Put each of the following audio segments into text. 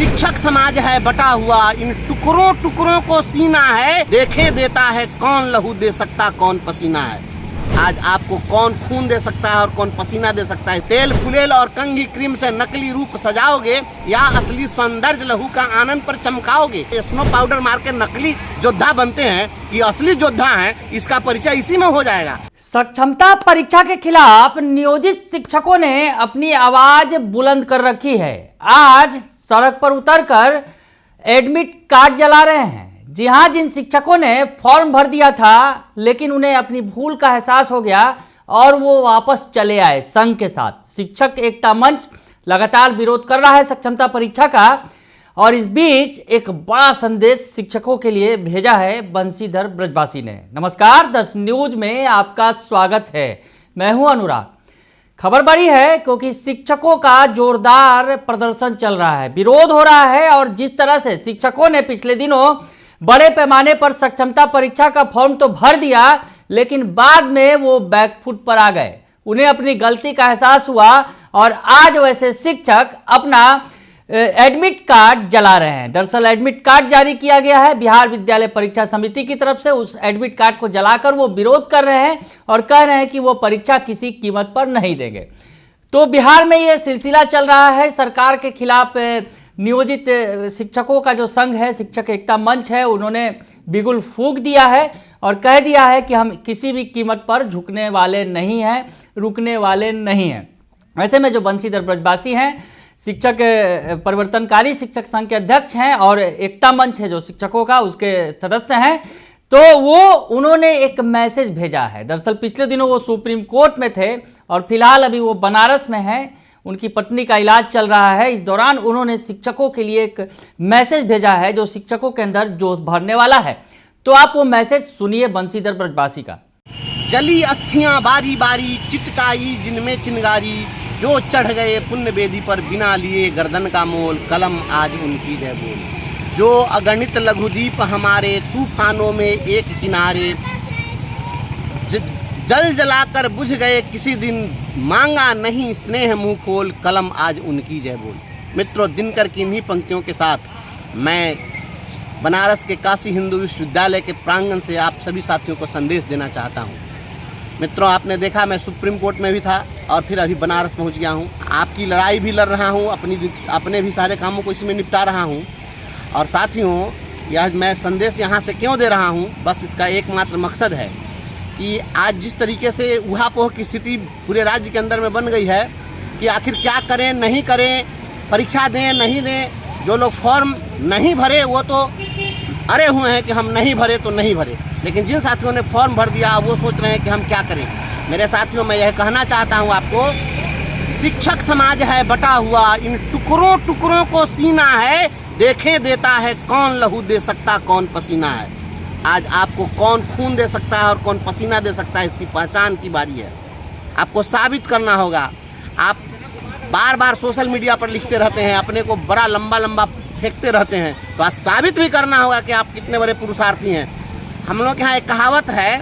शिक्षक समाज है बटा हुआ, इन टुकड़ों टुकड़ों को सीना है, देखे देता है कौन लहू दे सकता कौन पसीना है। आज आपको कौन खून दे सकता है और कौन पसीना दे सकता है। तेल फुलेल और कंघी क्रीम से नकली रूप सजाओगे या असली सौंदर्य लहू का आनंद पर चमकाओगे। स्नो पाउडर मार के नकली योद्धा बनते हैं कि असली योद्धा हैं, इसका परिचय इसी में हो जाएगा। सक्षमता परीक्षा के खिलाफ नियोजित शिक्षकों ने अपनी आवाज बुलंद कर रखी है। आज सड़क पर उतरकर एडमिट कार्ड जला रहे हैं। जी हाँ, जिन शिक्षकों ने फॉर्म भर दिया था लेकिन उन्हें अपनी भूल का एहसास हो गया और वो वापस चले आए संघ के साथ। शिक्षक एकता मंच लगातार विरोध कर रहा है सक्षमता परीक्षा का, और इस बीच एक बड़ा संदेश शिक्षकों के लिए भेजा है बंशीधर ब्रजवासी ने। नमस्कार, दस न्यूज में आपका स्वागत है। मैं हूं अनुराग। खबर बड़ी है क्योंकि शिक्षकों का जोरदार प्रदर्शन चल रहा है, विरोध हो रहा है। और जिस तरह से शिक्षकों ने पिछले दिनों बड़े पैमाने पर सक्षमता परीक्षा का फॉर्म तो भर दिया, लेकिन बाद में वो बैकफुट पर आ गए। उन्हें अपनी गलती का एहसास हुआ और आज वैसे शिक्षक अपना एडमिट कार्ड जला रहे हैं। दरअसल एडमिट कार्ड जारी किया गया है बिहार विद्यालय परीक्षा समिति की तरफ से। उस एडमिट कार्ड को जलाकर वो विरोध कर रहे हैं और कह रहे हैं कि वो परीक्षा किसी कीमत पर नहीं देंगे। तो बिहार में ये सिलसिला चल रहा है। सरकार के खिलाफ नियोजित शिक्षकों का जो संघ है, शिक्षक एकता मंच है, उन्होंने बिगुल फूंक दिया है और कह दिया है कि हम किसी भी कीमत पर झुकने वाले नहीं हैं, रुकने वाले नहीं हैं। ऐसे में जो बंशीधर ब्रजवासी हैं, शिक्षक परिवर्तनकारी शिक्षक संघ के अध्यक्ष हैं और एकता मंच है जो शिक्षकों का, उसके सदस्य हैं, तो उन्होंने एक मैसेज भेजा है। दरअसल पिछले दिनों वो सुप्रीम कोर्ट में थे और फिलहाल अभी वो बनारस में हैं। उनकी पत्नी का इलाज चल रहा है। इस दौरान उन्होंने शिक्षकों के लिए एक मैसेज भेजा है जो शिक्षकों के अंदर जोश भरने वाला है। तो आप वो मैसेज सुनिए बंशीधर ब्रजवासी का। जली अस्थियां बारी बारी चिटकाई जिनमें चिंगारी, जो चढ़ गए पुण्य वेदी पर बिना लिए गर्दन का मोल, कलम आज उनकी जय बोल। जो अगणित लघुदीप हमारे तूफानों में एक किनारे, जल जलाकर बुझ गए किसी दिन, मांगा नहीं स्नेह मुंह खोल, कलम आज उनकी जय बोल। मित्रों, दिनकर की इन्हीं पंक्तियों के साथ मैं बनारस के काशी हिंदू विश्वविद्यालय के प्रांगण से आप सभी साथियों को संदेश देना चाहता हूं। मित्रों, आपने देखा मैं सुप्रीम कोर्ट में भी था और फिर अभी बनारस पहुंच गया हूं। आपकी लड़ाई भी लड़ रहा हूं, अपने भी सारे कामों को इसमें निपटा रहा हूं। और साथियों, यह मैं संदेश यहाँ से क्यों दे रहा हूँ, बस इसका एकमात्र मकसद है कि आज जिस तरीके से ऊहापोह की स्थिति पूरे राज्य के अंदर में बन गई है कि आखिर क्या करें नहीं करें, परीक्षा दें नहीं दें। जो लोग फॉर्म नहीं भरे वो तो अरे हुए हैं कि हम नहीं भरे तो नहीं भरे, लेकिन जिन साथियों ने फॉर्म भर दिया वो सोच रहे हैं कि हम क्या करें। मेरे साथियों, मैं यह कहना चाहता हूँ आपको, शिक्षक समाज है बटा हुआ, इन टुकड़ों टुकड़ों को सीना है, देखे देता है कौन लहू दे सकता कौन पसीना है। आज आपको कौन खून दे सकता है और कौन पसीना दे सकता है, इसकी पहचान की बारी है। आपको साबित करना होगा। आप बार बार सोशल मीडिया पर लिखते रहते हैं, अपने को बड़ा लंबा लंबा फेंकते रहते हैं, तो आज साबित भी करना होगा कि आप कितने बड़े पुरुषार्थी हैं। हम लोग के यहाँ एक कहावत है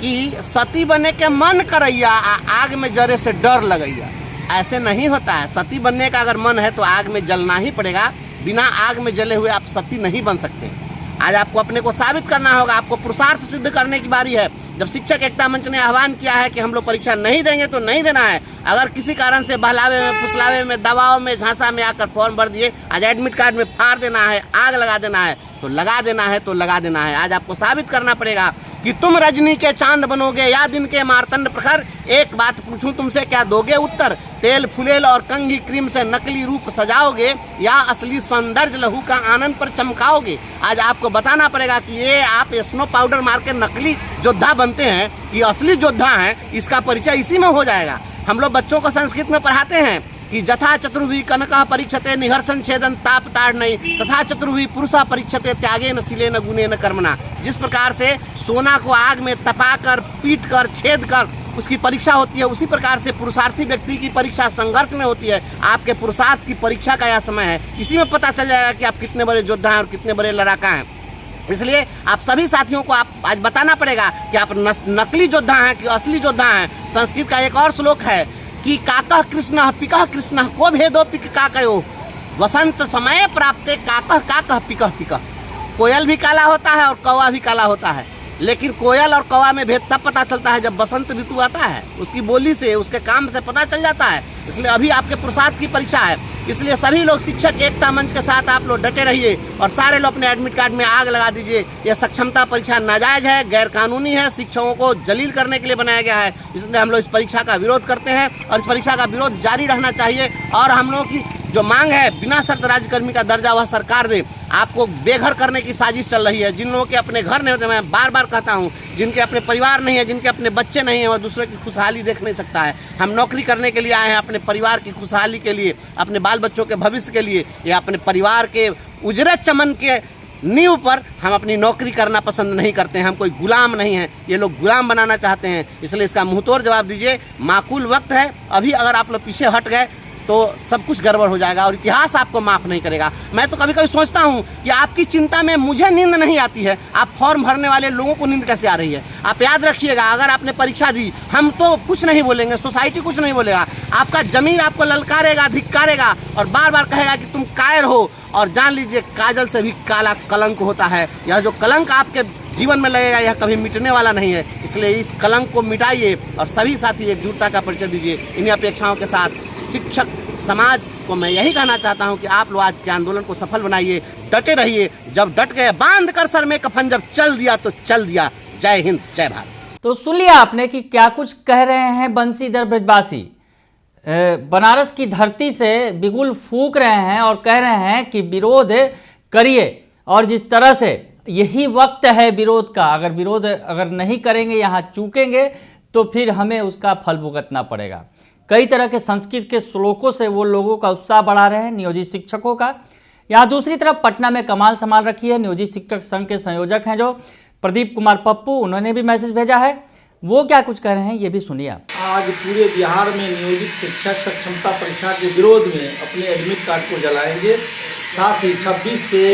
कि सती बने के मन करैया, आग में जरे से डर लगैया। ऐसे नहीं होता है। सती बनने का अगर मन है तो आग में जलना ही पड़ेगा। बिना आग में जले हुए आप सती नहीं बन सकते। आज आपको अपने को साबित करना होगा, आपको पुरुषार्थ सिद्ध करने की बारी है। जब शिक्षक एकता मंच ने आह्वान किया है कि हम लोग परीक्षा नहीं देंगे तो नहीं देना है। अगर किसी कारण से बहलावे में, फुसलावे में, दबाव में, झांसा में आकर फॉर्म भर दिए, आज एडमिट कार्ड में फाड़ देना है, आग लगा देना है तो लगा देना है तो लगा देना है। आज आपको साबित करना पड़ेगा कि तुम रजनी के चांद बनोगे या दिन के मारतंड प्रखर। एक बात पूछूं तुमसे, क्या दोगे उत्तर? तेल फुलेल और कंघी क्रीम से नकली रूप सजाओगे या असली सौंदर्य लहू का आनंद पर चमकाओगे? आज आपको बताना पड़ेगा कि ये आप स्नो पाउडर मार के नकली योद्धा बनते हैं कि असली योद्धा हैं, इसका परिचय इसी में हो जाएगा। हम लोग बच्चों को संस्कृत में पढ़ाते हैं कि जथा चतुर्भि कनकः परीक्षते निहर्षण छेदन ताप ताड़नई, तथा चतुर्भि पुरुषा परीक्षते त्यागे न सिले न गुणे न कर्मणा। जिस प्रकार से सोना को आग में तपाकर, पीट कर, छेद कर उसकी परीक्षा होती है, उसी प्रकार से पुरुषार्थी व्यक्ति की परीक्षा संघर्ष में होती है। आपके पुरुषार्थ की परीक्षा का यह समय है। इसी में पता चल जाएगा कि आप कितने बड़े योद्धा हैं और कितने बड़े लड़ाका हैं। इसलिए आप सभी साथियों को आप आज बताना पड़ेगा कि आप नकली योद्धा हैं कि असली योद्धा हैं। संस्कृत का एक और श्लोक है कि काकः कृष्ण पिकः कृष्ण को भेदो पिक काकयो। वसंत समय प्राप्ते काकह काकह पिकह पिकह। कोयल भी काला होता है और कौवा भी काला होता है, लेकिन कोयल और कौवा में भेद तब पता चलता है जब बसंत ऋतु आता है। उसकी बोली से, उसके काम से पता चल जाता है। इसलिए अभी आपके पुरुषार्थ की परीक्षा है, इसलिए सभी लोग शिक्षक एकता मंच के साथ आप लोग डटे रहिए और सारे लोग अपने एडमिट कार्ड में आग लगा दीजिए। यह सक्षमता परीक्षा नाजायज़ है, गैर कानूनी है, शिक्षकों को जलील करने के लिए बनाया गया है। इसलिए हम लोग इस परीक्षा का विरोध करते हैं और इस परीक्षा का विरोध जारी रहना चाहिए। और हम लोगों की जो मांग है बिना शर्त राज्यकर्मी का दर्जा वह सरकार दे। आपको बेघर करने की साजिश चल रही है। जिन लोगों के अपने घर नहीं होते, मैं बार बार कहता हूँ, जिनके अपने परिवार नहीं है, जिनके अपने बच्चे नहीं हैं, वह दूसरे की खुशहाली देख नहीं सकता है। हम नौकरी करने के लिए आए हैं, अपने परिवार की खुशहाली के लिए, अपने बाल बच्चों के भविष्य के लिए, या अपने परिवार के उजरत चमन के नींव पर हम अपनी नौकरी करना पसंद नहीं करते हैं। हम कोई गुलाम नहीं हैं, ये लोग गुलाम बनाना चाहते हैं। इसलिए इसका मुंहतोड़ जवाब दीजिए। माकूल वक्त है, अभी अगर आप लोग पीछे हट गए तो सब कुछ गड़बड़ हो जाएगा और इतिहास आपको माफ़ नहीं करेगा। मैं तो कभी कभी सोचता हूँ कि आपकी चिंता में मुझे नींद नहीं आती है, आप फॉर्म भरने वाले लोगों को नींद कैसे आ रही है। आप याद रखिएगा, अगर आपने परीक्षा दी, हम तो कुछ नहीं बोलेंगे, सोसाइटी कुछ नहीं बोलेगा, आपका जमीन आपको ललकारेगा, धिक्कारेगा और बार बार कहेगा कि तुम कायर हो। और जान लीजिए, काजल से भी काला कलंक होता है। यह जो कलंक आपके जीवन में लगेगा, यह कभी मिटने वाला नहीं है। इसलिए इस कलंक को मिटाइए और सभी साथी एकजुटता का परिचय दीजिए। इन्हीं अपेक्षाओं के साथ शिक्षक समाज को मैं यही कहना चाहता हूं कि आप लोग आज के आंदोलन को सफल बनाइए, डटे रहिए। जब डट गए, बांध कर सर में कफन जब चल दिया तो चल दिया। जय हिंद, जय भारत। तो सुन लिया आपने कि क्या कुछ कह रहे हैं बंसीधर ब्रजवासी। बनारस की धरती से बिगुल फूंक रहे हैं और कह रहे हैं कि विरोध करिए। और जिस तरह से यही वक्त है विरोध का, अगर विरोध अगर नहीं करेंगे, यहाँ चूकेंगे, तो फिर हमें उसका फल भुगतना पड़ेगा। कई तरह के संस्कृत के श्लोकों से वो लोगों का उत्साह बढ़ा रहे हैं, नियोजित शिक्षकों का। यहाँ दूसरी तरफ पटना में कमाल संभाल रखी है नियोजित शिक्षक संघ के संयोजक हैं जो प्रदीप कुमार पप्पू, उन्होंने भी मैसेज भेजा है। वो क्या कुछ कह रहे हैं ये भी सुनिए आप। आज पूरे बिहार में नियोजित शिक्षक सक्षमता परीक्षा के विरोध में अपने एडमिट कार्ड को जलाएंगे। साथ ही 26 से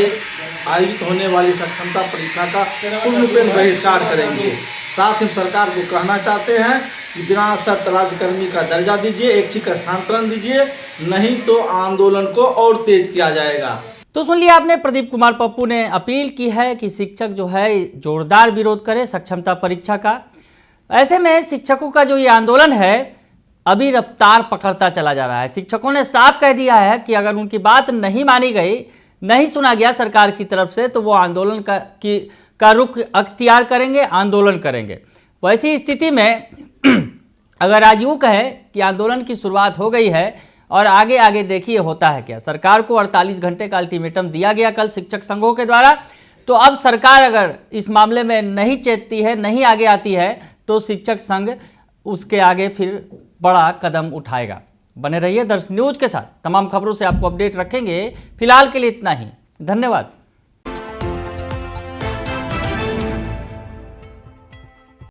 आयोजित होने वाली सक्षमता परीक्षा का पूर्ण रूपेण बहिष्कार करेंगे। साथ ही सरकार को कहना चाहते हैं कि बिना शर्त राज्यकर्मी का दर्जा दीजिए, ऐच्छिक स्थानांतरण दीजिए, नहीं तो आंदोलन को और तेज किया जाएगा। तो सुन लिया आपने, प्रदीप कुमार पप्पू ने अपील की है कि शिक्षक जो है जोरदार विरोध करे सक्षमता परीक्षा का। ऐसे में शिक्षकों का जो ये आंदोलन है अभी रफ्तार पकड़ता चला जा रहा है। शिक्षकों ने साफ कह दिया है कि अगर उनकी बात नहीं मानी गई, नहीं सुना गया सरकार की तरफ से, तो वो आंदोलन का रुख अख्तियार करेंगे, आंदोलन करेंगे। वैसी स्थिति में अगर आज यूँ कहें कि आंदोलन की शुरुआत हो गई है और आगे आगे देखिए होता है क्या। सरकार को 48 घंटे का अल्टीमेटम दिया गया कल शिक्षक संघों के द्वारा। तो अब सरकार अगर इस मामले में नहीं चेतती है, नहीं आगे आती है, तो शिक्षक संघ उसके आगे फिर बड़ा कदम उठाएगा। बने रहिए दर्श न्यूज के साथ, तमाम खबरों से आपको अपडेट रखेंगे। फिलहाल के लिए इतना ही, धन्यवाद।